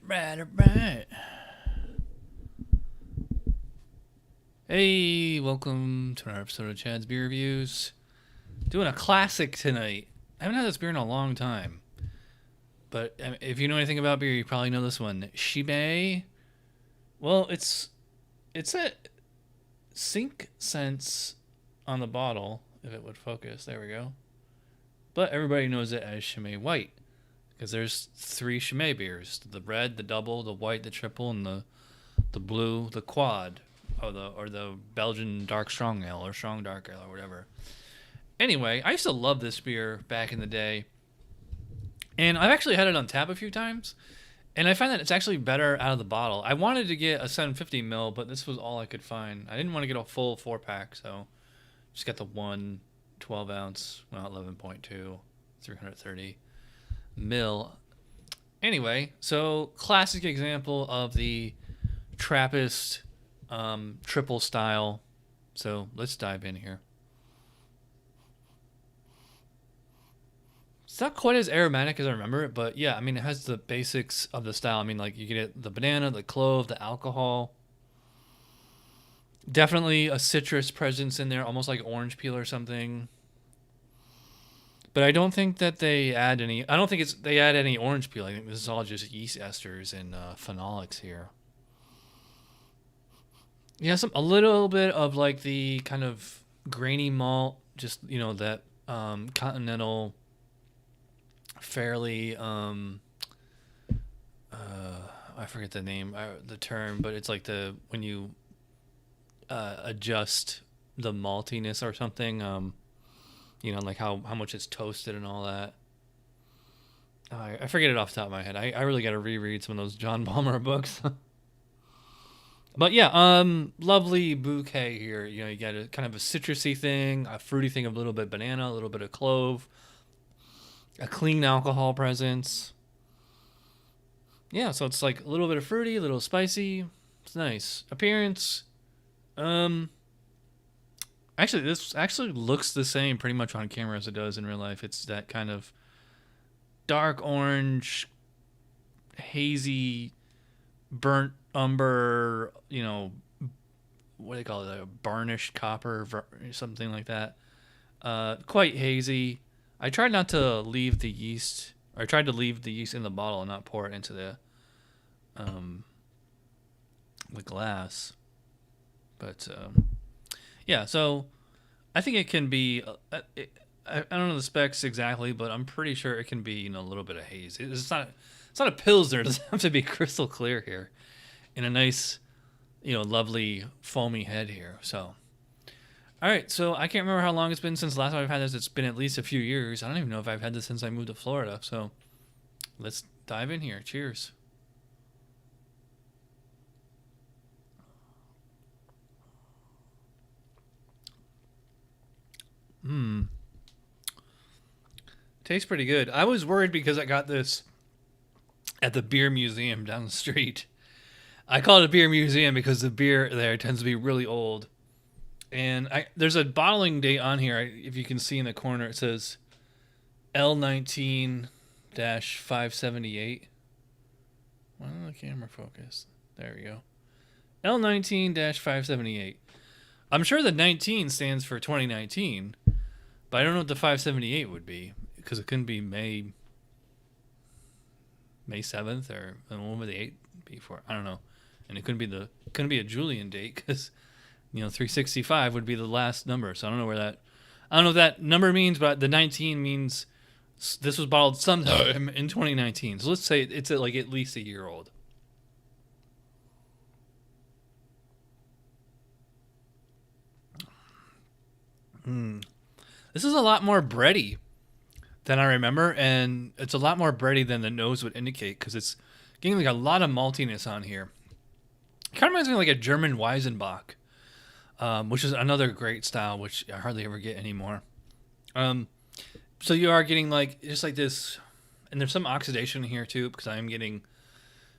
Right. Hey, welcome to another episode of Chad's Beer Reviews. Doing a classic tonight. I haven't had this beer in a long time. But if you know anything about beer, you probably know this one. Chimay. Well, it's at Cinq Cents on the bottle, if it would focus. There we go. But everybody knows it as Chimay White. Because there's three Chimay beers: the red, the double, the white, the triple, and the blue, the quad, or the Belgian dark strong ale or strong dark ale or whatever. Anyway, I used to love this beer back in the day, and I've actually had it on tap a few times, and I find that it's actually better out of the bottle. I wanted to get a 750 ml, but this was all I could find. I didn't want to get a full 4-pack, so just got the one 12 ounce, well, 11.2, 330 mil. Anyway, so classic example of the Trappist triple style. So let's dive in here. It's not quite as aromatic as I remember it, but yeah, I mean, it has the basics of the style. I mean, like, you get the banana, the clove, the alcohol. Definitely a citrus presence in there, almost like orange peel or something. But I don't think that they add any. I don't think they add any orange peel. I think this is all just yeast esters and phenolics here. Yeah, a little bit of like the kind of grainy malt, just that continental, fairly I forget the name, the term, but it's like when you adjust the maltiness or something. Like how much it's toasted and all that. I forget it off the top of my head. I really got to reread some of those John Balmer books. But yeah, lovely bouquet here. You got a kind of a citrusy thing, a fruity thing, a little bit banana, a little bit of clove, a clean alcohol presence. Yeah, so it's like a little bit of fruity, a little spicy. It's nice. Appearance, actually, this actually looks the same pretty much on camera as it does in real life. It's that kind of dark orange, hazy, burnt umber, what do they call it? A burnished copper, something like that. Quite hazy. I tried not to leave the yeast, or I tried to leave the yeast in the bottle and not pour it into the glass. But yeah, so I think it can be. I don't know the specs exactly, but I'm pretty sure it can be a little bit of haze. It's not a pilsner. It doesn't have to be crystal clear here, in a nice, lovely foamy head here. So, all right. So I can't remember how long it's been since the last time I've had this. It's been at least a few years. I don't even know if I've had this since I moved to Florida. So let's dive in here. Cheers. Tastes pretty good. I was worried because I got this at the beer museum down the street. I call it a beer museum because the beer there tends to be really old. And there's a bottling date on here. If you can see in the corner, it says L19-578. Why don't the camera focus? There we go. L19-578. I'm sure the 19 stands for 2019, but I don't know what the 578 would be, because it couldn't be May 7th, or when would the 8 be for? I don't know. And it couldn't be a Julian date, because 365 would be the last number. So I don't know what that number means, but the 19 means this was bottled sometime in 2019. So let's say it's at least a year old. This is a lot more bready than I remember, and it's a lot more bready than the nose would indicate, because it's getting like a lot of maltiness on here. It kind of reminds me of like a German Weizenbach, which is another great style, which I hardly ever get anymore. So you are getting like just like this, and there's some oxidation here too, because I am getting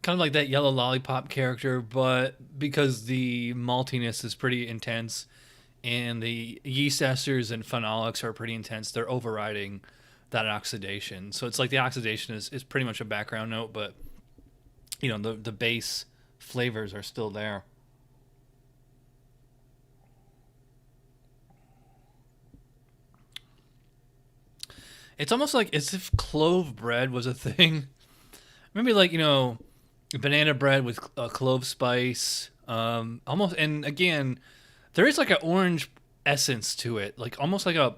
kind of like that yellow lollipop character, but because the maltiness is pretty intense and the yeast esters and phenolics are pretty intense, they're overriding that oxidation. So it's like the oxidation is pretty much a background note, but the base flavors are still there. It's almost like as if clove bread was a thing. Maybe like banana bread with clove spice. Almost, and again, there is like an orange essence to it, like almost like a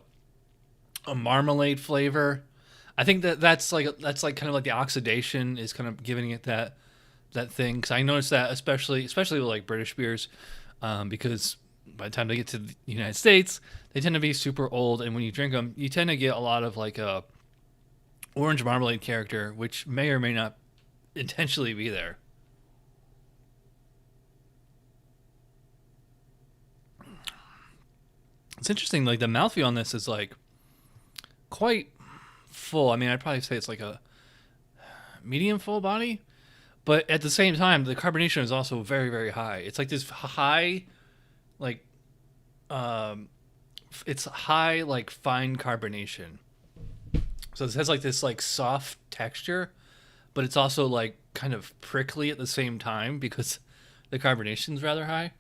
marmalade flavor. I think that's kind of like the oxidation is kind of giving it that thing. Because I noticed that especially with like British beers, because by the time they get to the United States, they tend to be super old, and when you drink them, you tend to get a lot of like a orange marmalade character, which may or may not intentionally be there. It's interesting. Like the mouthfeel on this is like quite full. I mean, I'd probably say it's like a medium full body, but at the same time, the carbonation is also very, very high. It's like this high, like, it's high, like fine carbonation. So it has like this like soft texture, but it's also like kind of prickly at the same time because the carbonation is rather high.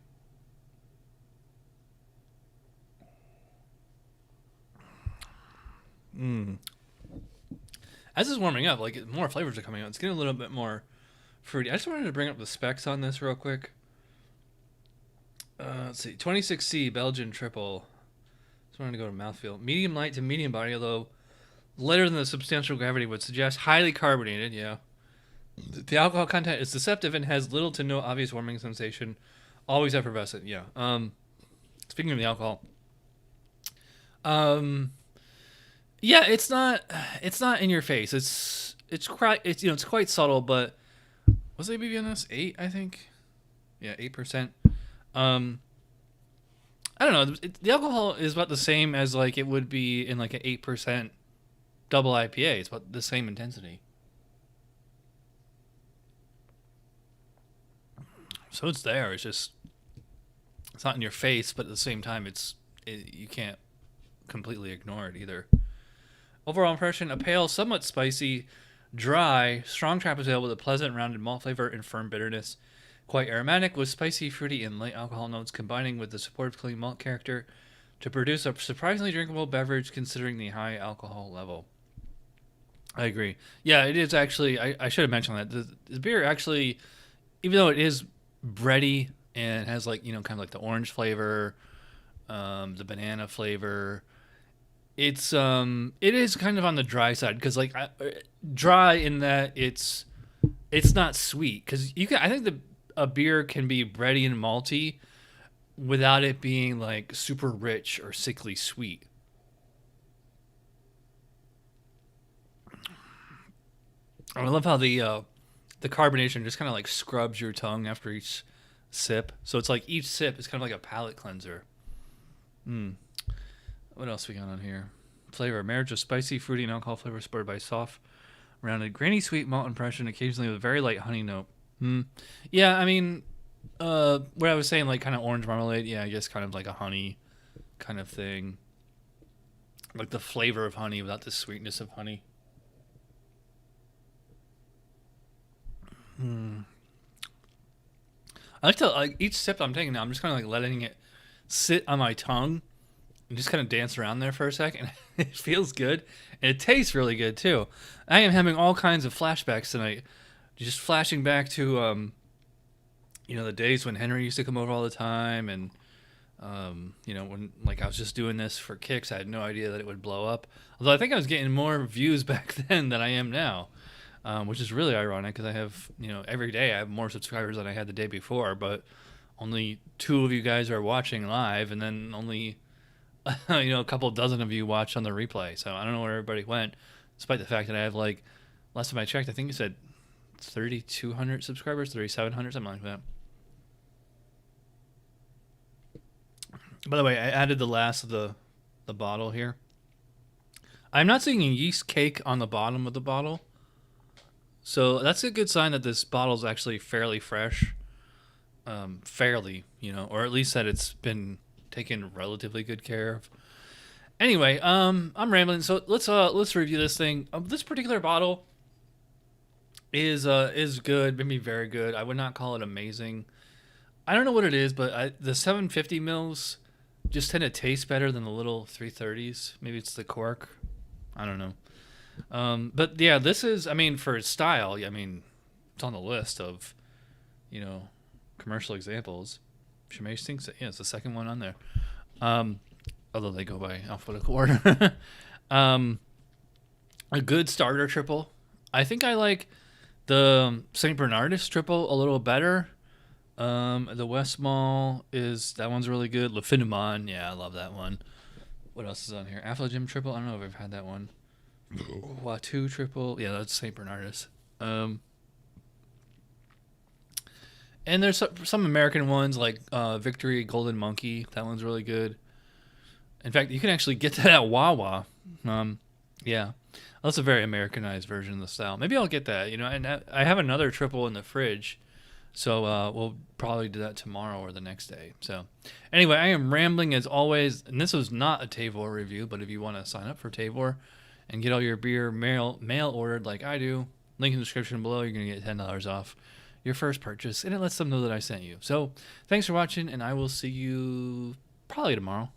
As it's warming up, like more flavors are coming out. It's getting a little bit more fruity. I just wanted to bring up the specs on this real quick. Let's see, 26C Belgian triple. Just wanted to go to mouthfeel. Medium light to medium body, although lighter than the substantial gravity would suggest. Highly carbonated, yeah. The alcohol content is deceptive and has little to no obvious warming sensation. Always effervescent, yeah. Speaking of the alcohol, yeah, it's not in your face. It's quite subtle, but what's the ABV on this? 8, I think. Yeah, 8%. I don't know. The alcohol is about the same as like it would be in like an 8% double IPA. It's about the same intensity. So it's there. It's not in your face, but at the same time, you can't completely ignore it either. Overall impression: a pale, somewhat spicy, dry, strong Trappist ale with a pleasant rounded malt flavor and firm bitterness. Quite aromatic with spicy, fruity, and light alcohol notes combining with the supportive clean malt character to produce a surprisingly drinkable beverage considering the high alcohol level. I agree. Yeah, it is actually. I should have mentioned that the beer actually, even though it is bready and has like kind of like the orange flavor, the banana flavor, it is kind of on the dry side because like dry in that it's not sweet because I think a beer can be bready and malty without it being like super rich or sickly sweet. I love how the carbonation just kind of like scrubs your tongue after each sip. So it's like each sip is kind of like a palate cleanser. What else we got on here? Flavor: marriage of spicy, fruity, and alcohol flavor supported by soft, rounded, grainy, sweet malt impression, occasionally with a very light honey note. Yeah, I mean, what I was saying, like kind of orange marmalade. Yeah, I guess kind of like a honey kind of thing. Like the flavor of honey without the sweetness of honey. I like to like each sip I'm taking now. I'm just kind of like letting it sit on my tongue and just kind of dance around there for a second. It feels good and it tastes really good too. I am having all kinds of flashbacks tonight, just flashing back to the days when Henry used to come over all the time, and when like I was just doing this for kicks. I had no idea that it would blow up. Although I think I was getting more views back then than I am now. Which is really ironic because I have, every day I have more subscribers than I had the day before, but only 2 of you guys are watching live, and then only, a couple dozen of you watch on the replay. So I don't know where everybody went, despite the fact that I have like, last time I checked, I think you said 3,200 subscribers, 3,700, something like that. By the way, I added the last of the bottle here. I'm not seeing a yeast cake on the bottom of the bottle. So that's a good sign that this bottle is actually fairly fresh, or at least that it's been taken relatively good care of. Anyway, I'm rambling. So let's review this thing. This particular bottle, Is good, maybe very good. I would not call it amazing. I don't know what it is, but the 750 mils just tend to taste better than the little 330s. Maybe it's the cork. I don't know. But yeah, this is, I mean, for its style, I mean, it's on the list of, commercial examples. Chimay thinks that, yeah, it's the second one on there. Although they go by alphabetical order. A good starter triple. I think I like the St. Bernardus triple a little better. The West Mall that one's really good. Le Finement, yeah, I love that one. What else is on here? Affligem triple. I don't know if I've had that one. Watu triple. Yeah, that's St. Bernardus. And there's some American ones like Victory Golden Monkey. That one's really good. In fact, you can actually get that at Wawa. Yeah, that's a very Americanized version of the style. Maybe I'll get that. And I have another triple in the fridge. So we'll probably do that tomorrow or the next day. So anyway, I am rambling as always. And this was not a Tavor review, but if you want to sign up for Tavor and get all your beer mail ordered like I do, link in the description below, you're going to get $10 off your first purchase. And it lets them know that I sent you. So thanks for watching, and I will see you probably tomorrow.